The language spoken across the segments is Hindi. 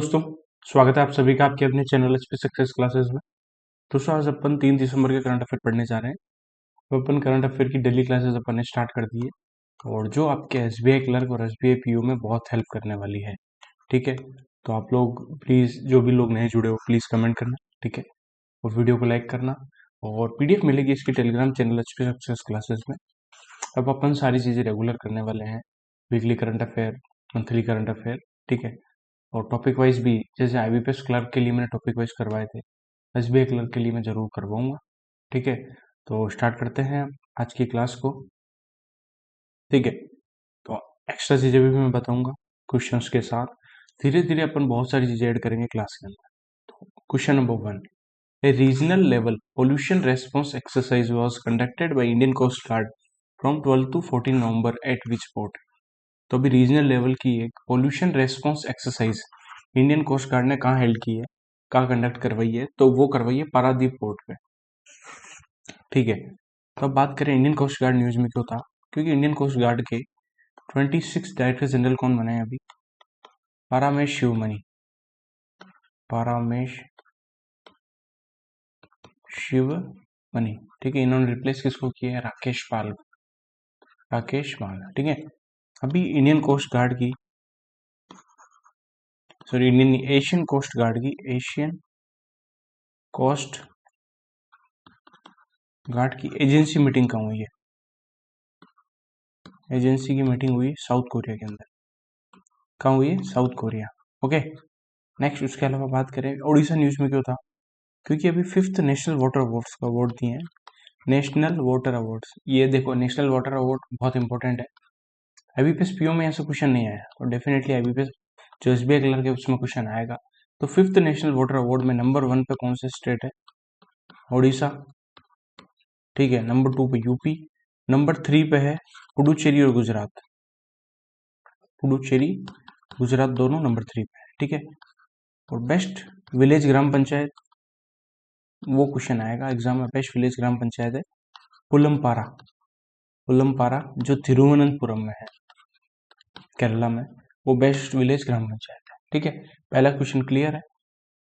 दोस्तों, स्वागत है आप सभी का आपके अपने चैनल एचपी सक्सेस क्लासेस में। दोस्तों, आज अपन 3 दिसंबर के करंट अफेयर पढ़ने जा रहे हैं। तो अपन करंट अफेयर की डेली क्लासेस अपन ने स्टार्ट कर दी है और जो आपके एसबीआई क्लर्क और एसबीआई पीओ में बहुत हेल्प करने वाली है। ठीक है, तो आप लोग प्लीज़, जो भी लोग नए जुड़े हो, प्लीज़ कमेंट करना। ठीक है, और वीडियो को लाइक करना और पीडीएफ मिलेगी इसकी Telegram channel HP success classes में। अब अपन सारी चीज़ें रेगुलर करने वाले हैं, weekly current affair, monthly current affair. ठीक है, और टॉपिक वाइज भी, जैसे आईबीपीएस क्लर्क के लिए मैंने टॉपिक वाइज करवाए थे, एसबीआई क्लर्क के लिए मैं ज़रूर करवाऊंगा। ठीक है, तो स्टार्ट करते हैं आज की क्लास को। ठीक है, तो एक्स्ट्रा चीज़ें भी मैं बताऊंगा क्वेश्चंस के साथ। धीरे धीरे अपन बहुत सारी चीज़ें ऐड करेंगे क्लास के अंदर। तो question number 1, a regional level pollution response exercise was conducted by Indian coast guard from 12 to 14 November at which port. तो अभी रीजनल लेवल की एक pollution response exercise Indian coast guard ने कहाँ हेल्ड की है, कहाँ कंडक्ट करवाई है, तो वो करवाई है पारादीप पोर्ट पे। ठीक है, तो अब बात करें इंडियन कोस्ट गार्ड न्यूज में क्यों था, क्योंकि इंडियन कोस्ट गार्ड के 26 डायरेक्टर जनरल कौन बने हैं अभी? पारामेश शिवमणि। पारामेश शिवमणि। ठीक है, इन्होंने रिप्लेस किसको किया है? राकेश पाल। राकेश पाल। ठीक है, अभी इंडियन कोस्ट गार्ड की, sorry Indian Asian coast guard की, एशियन कोस्ट गार्ड की एजेंसी मीटिंग कहाँ हुई है? एजेंसी की मीटिंग हुई साउथ कोरिया के अंदर। कहाँ हुई है? South Korea. ओके, नेक्स्ट उसके अलावा बात करें उड़ीसा न्यूज में क्यों था, क्योंकि अभी 5th नेशनल वाटर अवार्ड्स का अवार्ड दिए हैं। नेशनल वाटर अवार्ड्स, ये देखो नेशनल वाटर अवार्ड बहुत इंपॉर्टेंट है। आईबीपीएस पीओ में ऐसा क्वेश्चन नहीं आया, और डेफिनेटली आईबीपीएस जो एसबीआई क्लर्क है उसमें क्वेश्चन आएगा। तो 5th नेशनल वाटर अवार्ड में नंबर 1 पे कौन सा स्टेट है? उड़ीसा। ठीक है, नंबर 2 पे यूपी, नंबर 3 पे है पुडुचेरी और गुजरात। पुडुचेरी गुजरात दोनों नंबर 3 पे है। ठीक है, और बेस्ट विलेज ग्राम पंचायत, वो क्वेश्चन आएगा एग्जाम में। बेस्ट विलेज ग्राम पंचायत है पुलमपारा। पुलमपारा जो तिरुवनंतपुरम में है, केरला में, वो बेस्ट विलेज ग्राम पंचायत है। ठीक है, पहला क्वेश्चन क्लियर है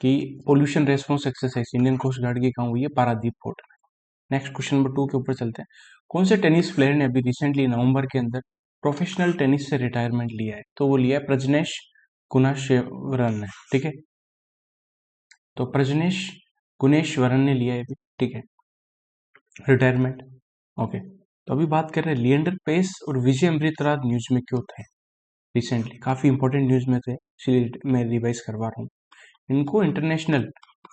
कि pollution response exercise Indian coast guard की कहाँ हुई है? पारादीप पोर्ट में। नेक्स्ट क्वेश्चन नंबर 2 के ऊपर चलते हैं। कौन से टेनिस प्लेयर ने अभी रिसेंटली नवंबर के अंदर प्रोफेशनल टेनिस से रिटायरमेंट लिया है? तो वो लिया है प्रजनेश गुणेश्वरन ने। ठीक है, तो प्रजनेश गुणेश्वरन ने लिया है अभी। ठीक है, रिटायरमेंट। ओके, तो अभी बात कर रहे हैं लिएंडर पेस और विजय अमृतराज न्यूज में क्यों थे रिसेंटली? काफी इंपॉर्टेंट न्यूज में थे, इसलिए मैं रिवाइज करवा रहा हूँ। इनको international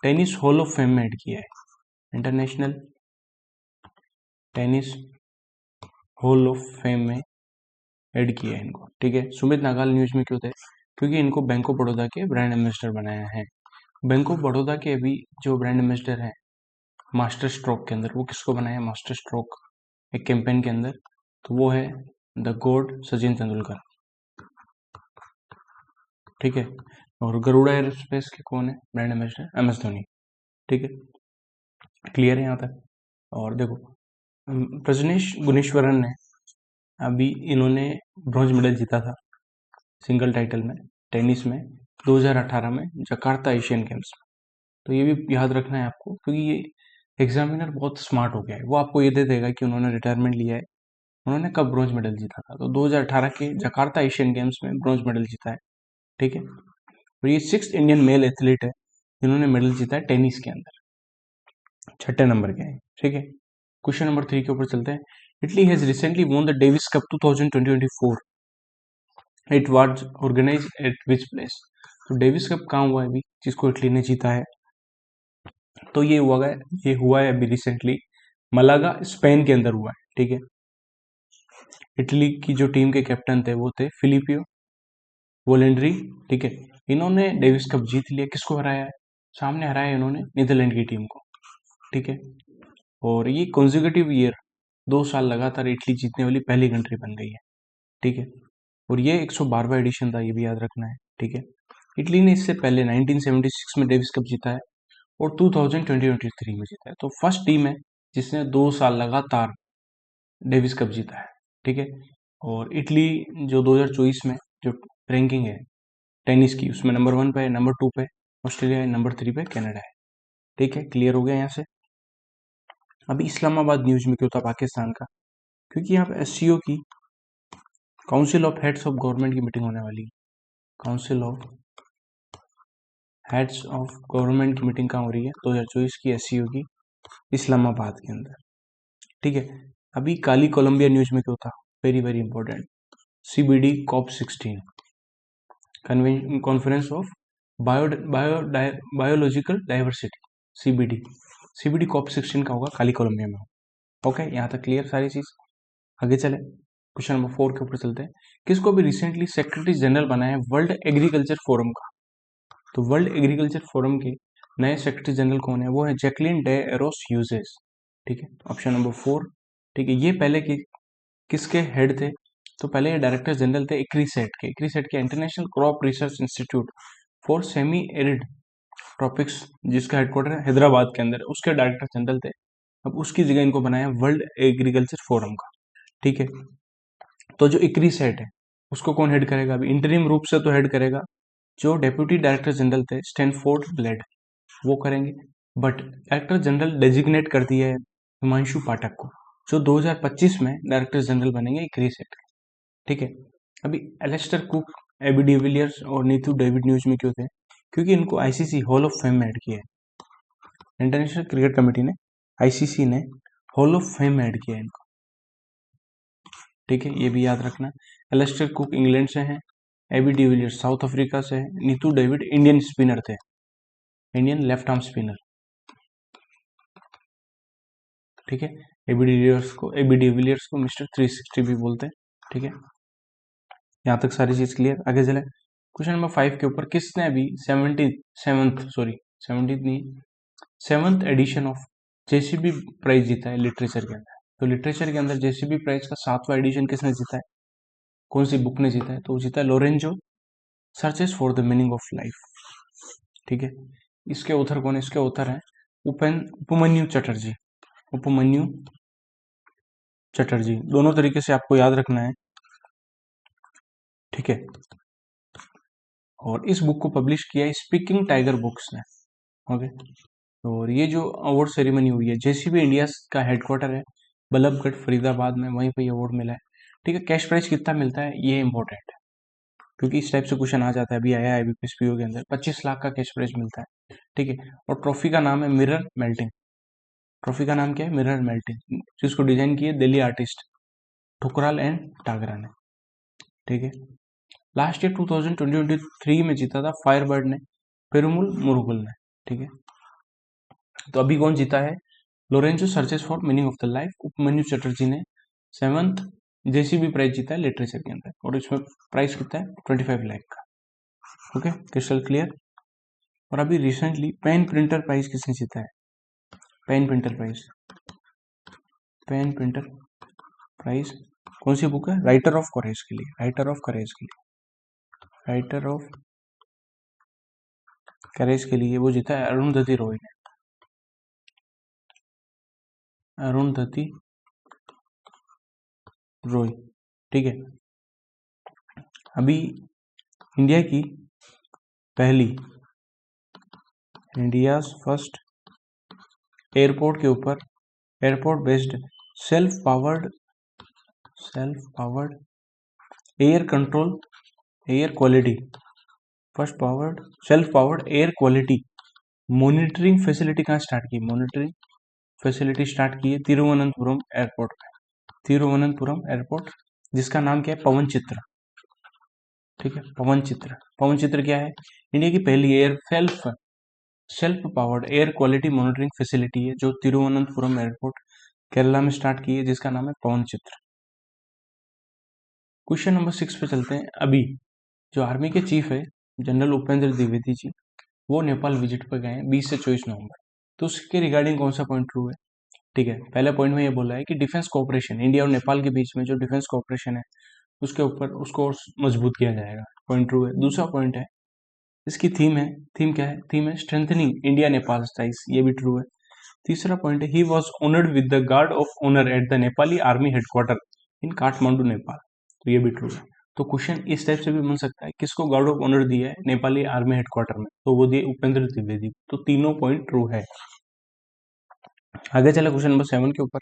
tennis hall of fame में ऐड किया है। International tennis hall of fame में ऐड किया है इनको। ठीक है, सुमित नागाल न्यूज में क्यों थे? क्योंकि इनको बैंक ऑफ बड़ौदा के ब्रांड एम्बेसडर बनाया है। बैंक ऑफ बड़ौदा के अभी जो ब्रांड एम्बेसडर है मास्टर स्ट्रोक के अंदर, वो किसको बनाया? मास्टर स्ट्रोक एक कैंपेन के अंदर, तो वो है द गॉड सचिन तेंदुलकर। ठीक है, और गरुड़ा एयरोस्पेस के कौन है brand ambassador? M S Dhoni. ठीक है, क्लियर है यहाँ तक। और देखो प्रजनेश गुणेश्वरन ने अभी, इन्होंने ब्रॉन्ज मेडल जीता था सिंगल टाइटल में टेनिस में 2018 में जकार्ता एशियन गेम्स में। तो ये भी याद रखना है आपको, क्योंकि ये एग्जामिनर बहुत स्मार्ट हो गया है, वो आपको ये दे देगा कि उन्होंने रिटायरमेंट लिया है, उन्होंने कब ब्रॉन्ज मेडल जीता था। तो 2018 के जकार्ता एशियन गेम्स में ब्रॉन्ज मेडल जीता है। ठीक है, और ये 6th इंडियन मेल एथलीट है जिन्होंने मेडल जीता है टेनिस के अंदर, 6ठे नंबर के हैं। ठीक है, क्वेश्चन नंबर 3 के ऊपर चलते हैं। Italy has recently won the Davis Cup 2024। It was organise at which place? तो डेविस कप कहाँ हुआ है अभी जिसको इटली ने जीता है? तो ये हुआ है अभी रिसेंटली मलागा स्पेन के अंदर हुआ है। ठीक है, इटली की जो टीम के कैप्टन थे वो थे फिलिपियो वोलेंड्री। ठीक है, इन्होंने डेविस कप जीत लिया। किसको हराया है? सामने हराया इन्होंने नीदरलैंड की टीम को। ठीक है, और ये कंसेक्यूटिव ईयर 2 साल लगातार इटली जीतने वाली पहली कंट्री बन गई है। ठीक है, और ये 112वां एडिशन था, ये भी याद रखना है। ठीक है, इटली ने इससे पहले 1976 में डेविस कप जीता है और 2023 में जीता है। तो फर्स्ट टीम है जिसने 2 साल लगातार डेविस कप जीता है। ठीक है, और इटली जो 2024 में जो रैंकिंग है टेनिस की, उसमें नंबर 1 पे है, नंबर 2 पे ऑस्ट्रेलिया है, नंबर 3 पे कनाडा है। ठीक है, क्लियर हो गया यहाँ से। अभी इस्लामाबाद न्यूज में क्यों था पाकिस्तान का, क्योंकि यहाँ पे एससीओ की council of heads of government की मीटिंग होने वाली है। Council of heads of government की मीटिंग कहाँ हो रही है, 2024 की एससीओ की इस्लामाबाद के अंदर। ठीक है, अभी काली कोलंबिया न्यूज में क्यों था, very very important, CBD COP16 conference of biological diversity, CBD COP16 का होगा काली कोलंबिया में। ओके, यहाँ तक क्लियर सारी चीज। आगे चले, क्वेश्चन नंबर 4 के ऊपर चलते हैं। किसको भी रिसेंटली सेक्रेटरी जनरल बनाया है वर्ल्ड एग्रीकल्चर फोरम का, तो वर्ल्ड एग्रीकल्चर फोरम के नए सेक्रेटरी जनरल कौन है, वो है जैकलिन डे एरोस ह्यूजेस। ठीक है, ऑप्शन नंबर 4। ठीक है, ये पहले किसके हेड थे, तो पहले ये डायरेक्टर जनरल थे इक्रीसेट के international crop research institute for semi arid tropics, जिसका हेडक्वार्टर है हैदराबाद के अंदर, उसके डायरेक्टर जनरल थे। अब उसकी जगह इनको बनाया वर्ल्ड एग्रीकल्चर फोरम का। ठीक है, तो जो इक्रीसेट है उसको कौन हेड करेगा, अभी इंटरिम रूप से तो हेड करेगा जो डेप्यूटी डायरेक्टर जनरल थे स्टैनफोर्ड ब्लेड, वो करेंगे। बट डायरेक्टर जनरल डेजिग्नेट कर दिया है हिमांशु पाठक को, जो 2025 में डायरेक्टर जनरल बनेंगे इक्रीसेट के। ठीक है, अभी एलेस्टर कुक, एबी डिविलियर्स और नीतू डेविड न्यूज में क्यों थे, क्योंकि इनको आईसीसी हॉल ऑफ फेम में ऐड किया है। इंटरनेशनल क्रिकेट कमेटी ने, आईसीसी ने हॉल ऑफ फेम में ऐड किया है इनको। ठीक है, ये भी याद रखना। एलेस्टर कुक इंग्लैंड से हैं, एबी डिविलियर्स साउथ अफ्रीका से है, नीतू डेविड इंडियन स्पिनर थे, इंडियन लेफ्ट आर्म स्पिनर। ठीक है, एबी डिविलियर्स को मिस्टर 360 भी बोलते हैं। ठीक है, यहाँ तक सारी चीज क्लियर। आगे चले, क्वेश्चन नंबर 5 के ऊपर, किसने अभी 7th addition of JCB prize जीता है लिटरेचर के अंदर, तो लिटरेचर के अंदर जेसीबी प्राइज का 7वां एडिशन किसने जीता है, कौन सी बुक ने जीता है, तो वो जीता है Lorenzo searches for the meaning of life. ठीक है, इसके ऑथर कौन है, इसके ऑथर है उपमन्यु चटर्जी, दोनों तरीके से आपको याद रखना है। ठीक है, और इस बुक को पब्लिश किया है स्पीकिंग टाइगर बुक्स ने। ओके, और ये जो अवार्ड सेरेमनी हुई है, जेसीबी इंडिया का हेडक्वार्टर है बल्लभगढ़ फरीदाबाद में, वहीं पे ये अवार्ड मिला है। ठीक है, कैश प्राइस कितना मिलता है ये इंपॉर्टेंट है, क्योंकि इस टाइप से क्वेश्चन आ जाता है, अभी आया है IBPSPO के अंदर 25 लाख का कैश प्राइस मिलता है। ठीक है, और ट्रॉफी का नाम है मिरर मेल्टिंग, ट्रॉफी का नाम क्या है, मिरर मेल्टिंग, जिसको डिजाइन किए दिल्ली आर्टिस्ट ठुकराल एंड टागरा ने। ठीक है, लास्ट ईयर 2023 में जीता था फायरबर्ड ने, पेरुमुल मुरुगल ने। ठीक है, तो अभी कौन जीता है, Lorenzo searches for meaning of the life, Upamanyu Chatterjee ने 7th जेसीबी प्राइज जीता है लिटरेचर के अंदर, और इसमें प्राइस कितना है 25 लाख का। Okay, crystal clear. और अभी रिसेंटली पेन प्रिंटर प्राइज किसने जीता है, पेन प्रिंटर प्राइज कौन सी बुक है, राइटर ऑफ करेज के लिए, राइटर ऑफ करेज के लिए वो जीता है अरुणधति रॉय ने, अरुणधति रॉय। ठीक है, अभी इंडियाज फर्स्ट एयरपोर्ट के ऊपर, airport based self powered air quality, self powered air quality monitoring facility कहाँ स्टार्ट की, है तिरुवनंतपुरम एयरपोर्ट, जिसका नाम क्या है पवन चित्र। ठीक है, पवन चित्र क्या है, इंडिया की पहली self powered air quality monitoring facility है, जो तिरुवनंतपुरम एयरपोर्ट केरला में स्टार्ट की है, जिसका नाम है पवन चित्र। क्वेश्चन नंबर 6 पे चलते हैं। अभी जो आर्मी के चीफ है जनरल उपेंद्र द्विवेदी जी, वो नेपाल विजिट पर गए हैं 20 से 24 नवंबर, तो उसके रिगार्डिंग कौन सा पॉइंट ट्रू है। ठीक है, पहले पॉइंट में ये बोला है कि डिफेंस कोऑपरेशन इंडिया और नेपाल के बीच में जो डिफेंस कोऑपरेशन है उसके ऊपर उसको मजबूत किया जाएगा, पॉइंट ट्रू है। दूसरा पॉइंट है इसकी थीम क्या है, थीम है स्ट्रेंथनिंग इंडिया नेपाल टाइज, ये भी ट्रू है। तीसरा पॉइंट है he was honoured with the guard of honour at the Nepali army headquarter in Kathmandu Nepal, तो ये भी ट्रू है। तो क्वेश्चन इस टाइप से भी बन सकता है, किसको गार्ड ऑफ ऑनर दिया है नेपाली आर्मी हेडक्वार्टर में, तो वो दिए उपेंद्र द्विवेदी। तो तीनों पॉइंट ट्रू है। आगे चला क्वेश्चन नंबर 7 के ऊपर।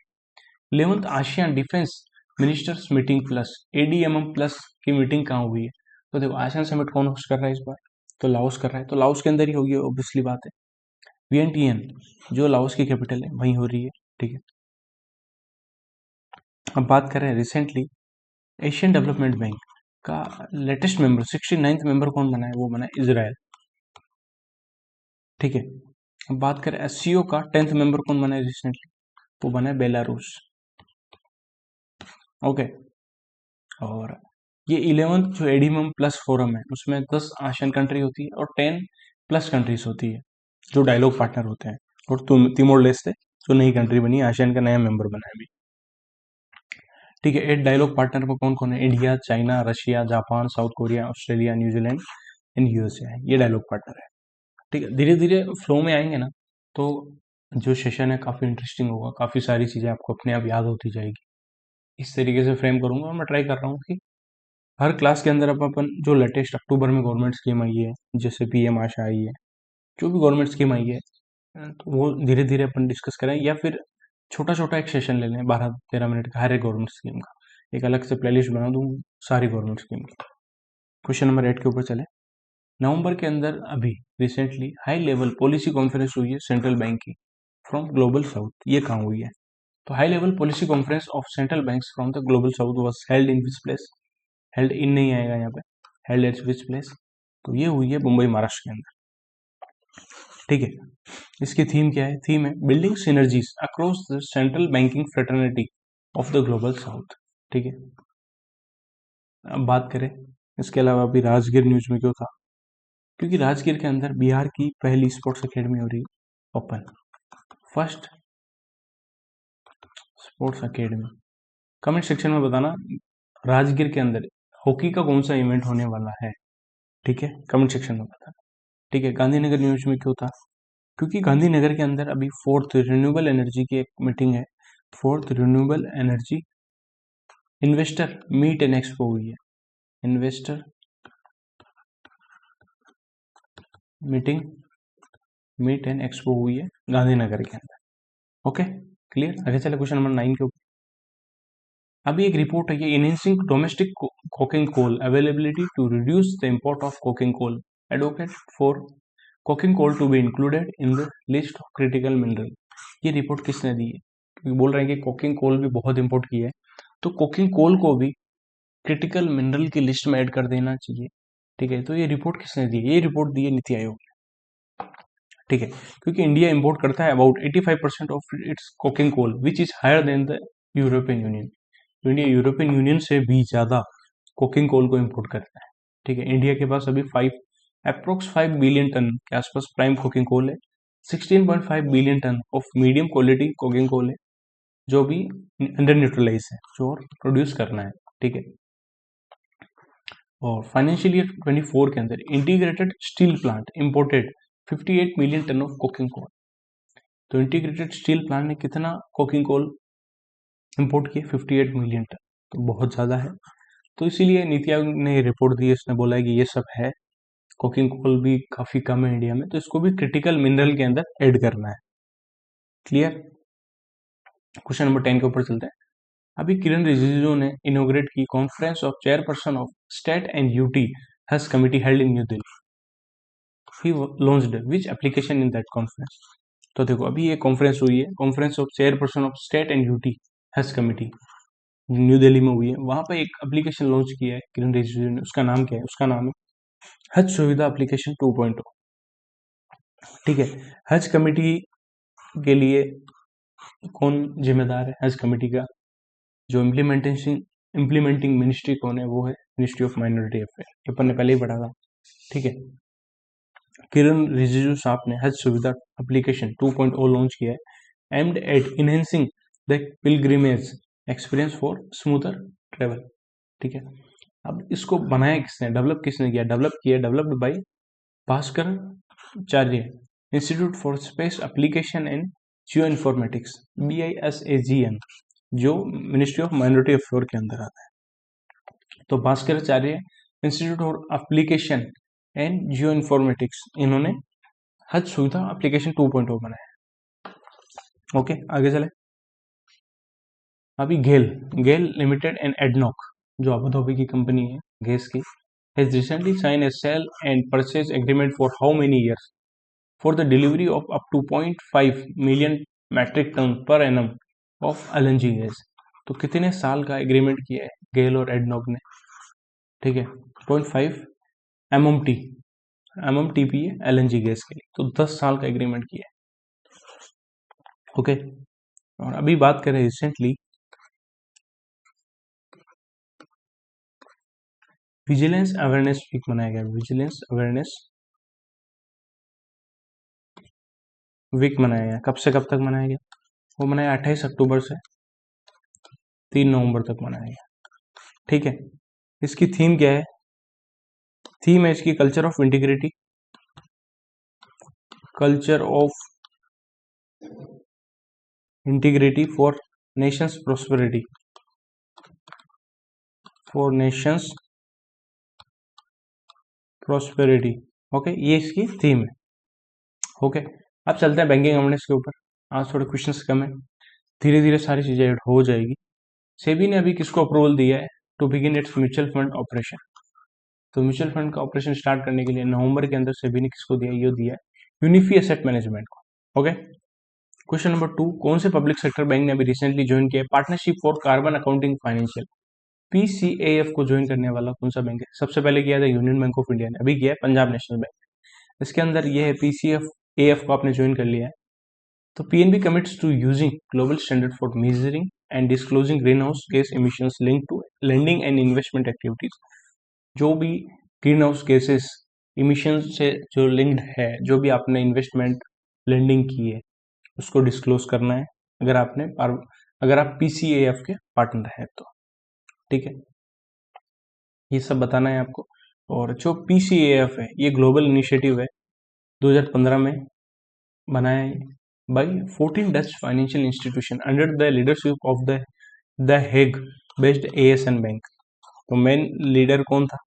11th ASEAN defence ministers meeting plus ADMM plus की मीटिंग कहाँ हुई है? तो देखो आसियान समिट कौन होस्ट कर रहा है इस बार? तो लाओस कर रहा है, तो लाओस के अंदर ही होगी, ऑब्वियसली बात है। वियंटियन जो लाओस की कैपिटल है वहीं हो रही है, ठीक है। अब बात करें रिसेंटली एशियन डेवलपमेंट बैंक का लेटेस्ट मेंबर 69th मेंबर कौन बना है? वो बना है इजराइल, ठीक है। अब बात करें SCO का 10th मेंबर कौन बना है रिसेंटली? वो बना है बेलारूस, ओके। और ये 11th जो एडीएम प्लस फोरम है उसमें 10 आसियान कंट्री होती है और 10 प्लस कंट्रीज होती है जो डायलॉग पार्टनर होते हैं। और तिमोर लेस्टे जो नई कंट्री बनी है, आसियान का नया मेंबर बना है अभी, ठीक है। 8 डायलॉग पार्टनर में कौन कौन है? India, China, Russia, Japan, south Korea, Australia, New Zealand and USA है, ये डायलॉग पार्टनर है, ठीक है। धीरे धीरे फ्लो में आएंगे ना तो जो सेशन है काफ़ी इंटरेस्टिंग होगा, काफ़ी सारी चीज़ें आपको अपने आप याद होती जाएगी। इस तरीके से फ्रेम करूंगा। मैं ट्राई कर रहा हूँ कि हर क्लास के अंदर अपन जो लेटेस्ट अक्टूबर में गवर्नमेंट स्कीम आई है, जैसे PM आशा आई है, जो भी गवर्नमेंट स्कीम आई है, तो वो धीरे धीरे अपन डिस्कस करें, या फिर छोटा छोटा एक सेशन ले लें 12-13 मिनट का हर एक गवर्नमेंट स्कीम का, एक अलग से प्लेलिस्ट बना दूँ सारी गवर्नमेंट स्कीम की। क्वेश्चन नंबर 8 के ऊपर चले। नवंबर के अंदर अभी recently high level policy conference हुई है सेंट्रल बैंक की फ्रॉम ग्लोबल साउथ, ये कहाँ हुई है? तो high level policy conference of central banks from the global south was held in which place? Held in नहीं आएगा यहाँ पे, हेल्ड एट विच प्लेस? तो ये हुई है मुंबई महाराष्ट्र के अंदर, ठीक है। इसकी थीम क्या है? थीम है building synergies across the central banking fraternity of the global south, ठीक है। अब बात करें इसके अलावा अभी राजगीर न्यूज में क्यों था? क्योंकि राजगीर के अंदर बिहार की पहली स्पोर्ट्स अकेडमी हो रही है open, first sports academy. Comment section में बताना राजगीर के अंदर हॉकी का कौन सा इवेंट होने वाला है, ठीक है, कमेंट सेक्शन में बताना, ठीक है। गांधीनगर न्यूज में क्यों था? क्योंकि गांधीनगर के अंदर अभी 4th रिन्यूएबल एनर्जी की एक मीटिंग है, 4th renewable energy investor meet and expo हुई है, investor meeting meet and expo हुई है गांधीनगर के अंदर, ओके क्लियर। आगे चले क्वेश्चन नंबर 9 के ऊपर। अभी एक रिपोर्ट है, ये enhancing domestic coking coal availability to reduce the import of coking coal, advocate for coking coal to be included in the list of critical mineral. ये रिपोर्ट किसने दी है? क्योंकि बोल रहे हैं कि कोकिंग कोल भी बहुत इंपोर्ट की है, तो कोकिंग कोल को भी क्रिटिकल मिनरल की लिस्ट में ऐड कर देना चाहिए, ठीक है। तो ये रिपोर्ट किसने दी है? ये रिपोर्ट दी है नीति आयोग, ठीक है। क्योंकि इंडिया इंपोर्ट करता है about 85% of its coking coal which is higher than the European Union. India European Union से भी ज्यादा कोकिंग कोल को इंपोर्ट करता है, ठीक है। इंडिया के पास अभी 5 बिलियन टन के आसपास प्राइम कोकिंग कोल है, 16.5 billion ton of medium quality coking coal है जो भी अंडर न्यूट्रलाइज है, जो प्रोड्यूस करना है, ठीक है। और फाइनेंशियल ईयर 24 के अंदर integrated steel plant imported 58 million ton of coking coal. तो इंटीग्रेटेड स्टील प्लांट ने कितना कोकिंग कोल इंपोर्ट किया? 58 मिलियन टन, तो बहुत ज़्यादा है। तो इसीलिए नीति आयोग ने रिपोर्ट दी है, इसने बोला है कि ये सब है, कोकिंग कोल भी काफ़ी कम है इंडिया में, तो इसको भी क्रिटिकल मिनरल के अंदर ऐड करना है, क्लियर। क्वेश्चन नंबर 10 के ऊपर चलते हैं। अभी किरण रिजिजू ने इनोग्रेट की conference of chairperson of state and UT health committee held in new Delhi. He launched which application in that conference? तो देखो अभी ये कॉन्फ्रेंस हुई है, conference of chairperson of state and UT health committee new Delhi में हुई है। वहां पर एक एप्लीकेशन लॉन्च किया है किरण रिजिजू ने, उसका नाम क्या है? उसका नाम है हज सुविधा एप्लीकेशन 2.0, ठीक है। हज कमेटी के लिए कौन जिम्मेदार है? हज कमेटी का जो इम्प्लीमेंटिंग मिनिस्ट्री कौन है? वो है मिनिस्ट्री ऑफ माइनॉरिटी अफेयर, अपन ने पहले ही पढ़ा था, ठीक है। किरण रिजिजू साहब ने हज सुविधा एप्लीकेशन 2.0 लॉन्च किया है, aimed at enhancing the pilgrimage experience for smoother travel, ठीक है। अब इसको बनाया किसने, डेवलप किसने किया? Developed by Bhaskaracharya institute for space application and geo informatics, BISAGN, जो मिनिस्ट्री ऑफ माइनॉरिटी अफेयर के अंदर आता है, तो Bhaskaracharya institute of application and geo informatics, इन्होंने हज सुविधा एप्लीकेशन 2.0 बनाया। ओके, आगे चले। अभी गेल लिमिटेड एंड एडनॉक, जो अबू धाबी की कंपनी है गैस की, has recently signed a sale and purchase agreement for how many years? For the delivery of up to 0.5 million metric ton per annum of LNG gas। तो कितने साल का एग्रीमेंट किया है गेल और एडनॉक ने? ठीक है, 0.5 MMTP है LNG गैस के लिए, तो 10 साल का एग्रीमेंट किया है। ओके, और अभी बात करें रिसेंटली विजिलेंस अवेयरनेस वीक मनाया गया। विजिलेंस अवेयरनेस वीक मनाया गया। कब से कब तक मनाया गया? वो मनाया 28 अक्टूबर से 3 नवंबर तक मनाया गया। ठीक है, इसकी थीम क्या है? थीम है इसकी culture of integrity, culture of integrity for Nations prosperity, for Nations prosperity. Okay, ये इसकी थीम है। ओके, अब चलते हैं बैंकिंग अवेयरनेस के ऊपर। आज थोड़े क्वेश्चंस कम है, धीरे धीरे सारी चीजें ऐड हो जाएगी। सेबी ने अभी किसको अप्रूवल दिया है to begin its mutual fund operation? तो म्यूचुअल फंड का ऑपरेशन स्टार्ट करने के लिए नवंबर के अंदर सेबी ने किसको दिया? ये दिया है यूनिफी एसेट मैनेजमेंट को। ओके, क्वेश्चन नंबर 2, कौन से पब्लिक सेक्टर बैंक ने अभी रिसेंटली ज्वाइन किया partnership for carbon accounting financial? PCAF को ज्वाइन करने वाला कौन सा बैंक है? सबसे पहले किया था यूनियन बैंक ऑफ इंडिया ने, अभी किया है पंजाब नेशनल बैंक। इसके अंदर ये है PCAF को आपने ज्वाइन कर लिया है। तो PNB commits to using global standard for measuring and disclosing green house gas emissions link to lending and investment activities. जो भी ग्रीन हाउस गैसेस इमिशन से जो लिंक्ड है, जो भी आपने इन्वेस्टमेंट लेंडिंग की है, उसको डिस्क्लोज करना है अगर आप PCAF के पार्टनर है तो। ठीक है, ये सब बताना है आपको। और जो PCAF है ये ग्लोबल इनिशिएटिव है, 2015 में बनाया है by 14 Dutch financial institution under the leadership of the Hague based ASN bank. तो मेन लीडर कौन था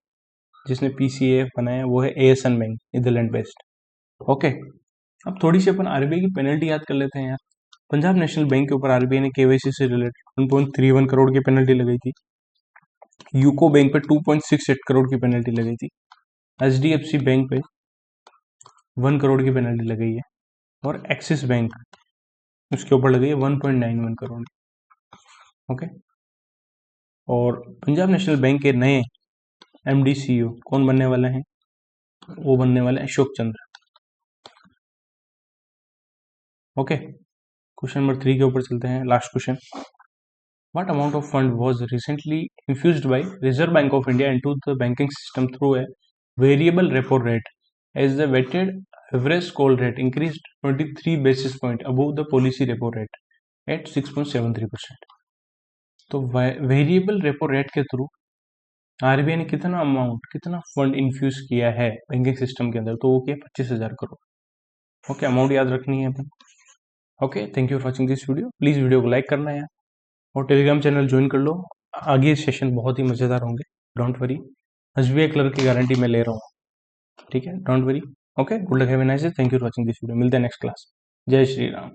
जिसने PCAF बनाया? वो है ASN bank, Netherland based. Okay, अब थोड़ी सी अपन RBI की पेनल्टी याद कर लेते हैं यार। पंजाब नेशनल बैंक के ऊपर RBI ने KYC से रिलेटेड 1.31 करोड़ की पेनल्टी लगाई थी। यूको बैंक पे 2.68 करोड़ की पेनल्टी लगाई थी। HDFC बैंक पे 1 करोड़ की पेनल्टी लगाई है, और एक्सिस बैंक उसके ऊपर लगाई है 1.91 करोड़। ओके, और पंजाब नेशनल बैंक के नए MD CEO कौन बनने वाले हैं? वो बनने वाले हैं अशोक चंद्र। ओके, क्वेश्चन नंबर 3 के ऊपर चलते हैं, last question. What amount of fund was recently infused by Reserve Bank of India into the banking system through a variable repo rate as the weighted average call rate increased 23 basis point above the policy repo rate at 6.73%। तो वेरिएबल रेपो रेट के थ्रू RBI ने कितना फंड इन्फ्यूज किया है बैंकिंग सिस्टम के अंदर? तो वो क्या, 25,000 करोड़। ओके, अमाउंट याद रखनी है अपन। Okay, thank you for watching this video. Please video को लाइक करना है और टेलीग्राम चैनल ज्वाइन कर लो। आगे सेशन बहुत ही मजेदार होंगे, डोंट वरी। SBI क्लर्क की गारंटी मैं ले रहा हूँ, ठीक है, don't worry. Okay, good luck, have a nice day, thank you for watching this video. मिलते हैं नेक्स्ट क्लास। जय श्री राम।